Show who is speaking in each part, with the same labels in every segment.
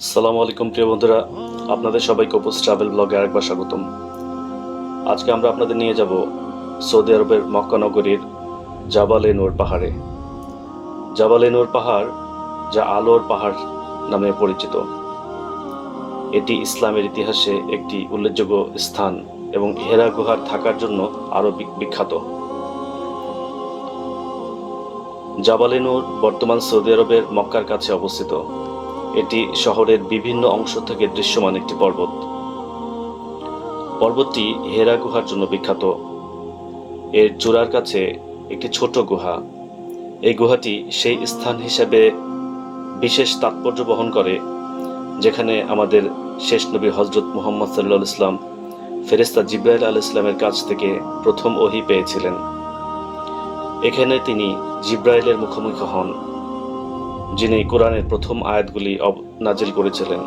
Speaker 1: আসসালামু আলাইকুম প্রিয় বন্ধুরা, আপনাদের সবাইকে অপুস ট্রাভেল ব্লগে আরেকবার স্বাগতম। আজকে আমরা আপনাদের নিয়ে যাব সৌদি আরবের মক্কা নগরীর জাবাল এ নূর পাহাড়ে। জাবাল এ নূর পাহাড়, যা আলোর পাহাড় নামে পরিচিত, এটি ইসলামের ইতিহাসে একটি উল্লেখযোগ্য স্থান এবং হেরা গুহার থাকার জন্য আরও বিখ্যাত। জাবাল এ নূর বর্তমান সৌদি আরবের মক্কার কাছে অবস্থিত। এটি শহরের বিভিন্ন অংশ থেকে দৃশ্যমান একটি পর্বত। পর্বতটি হেরা গুহার জন্য বিখ্যাত। এর চূড়ার কাছে একটি ছোট গুহা। এই গুহাটি সেই স্থান হিসেবে বিশেষ তাৎপর্য বহন করে যেখানে আমাদের শেষ নবী হজরত মুহাম্মদ সাল্লাল্লাহু আলাইহি ওয়াসাল্লাম ফেরেশতা জিবরাইল আলাইহিস সালামের কাছ থেকে প্রথম ওহী পেয়েছিলেন। এখানে তিনি জিবরাইলের মুখোমুখি হন, যিনি কোরআনের প্রথম আয়াতগুলি নাজিল করেছিলেন।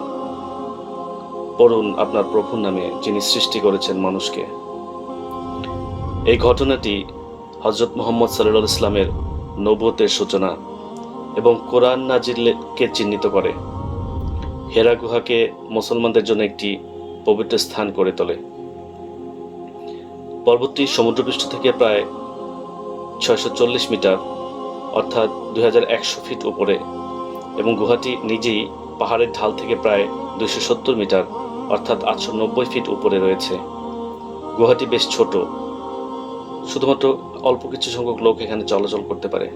Speaker 1: পড়ুন আপনার প্রভুর নামে, যিনি সৃষ্টি করেছেন মানুষকে। এই ঘটনাটি হজরত মুহাম্মদ সাল্লাল্লাহু আলাইহি ওয়াসাল্লামের নবুয়তের সূচনা এবং কোরআন নাজিলকে চিহ্নিত করে। হেরা গুহাকে মুসলমানদের জন্য একটি পবিত্র স্থান করে তোলে। পর্বতটি সমুদ্রপৃষ্ঠ থেকে প্রায় 640 মিটার অর্থাৎ 2100 ফিট উপরে এবং গুহাটি নিজেই পাহাড়ের ঢাল থেকে প্রায় 270 মিটার অর্থাৎ 890 ফিট উপরে রয়েছে। গুহাটি বেশ ছোট, শুধুমাত্র অল্প কিছু সংখ্যক লোক এখানে চলাচল করতে পারে।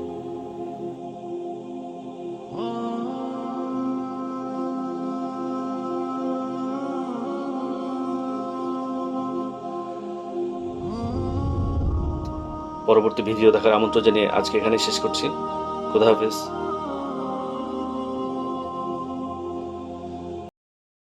Speaker 1: পরবর্তী ভিডিও দেখার আমন্ত্রণ জানিয়ে আজকে এখানেই শেষ করছি। খোদা হাফেজ।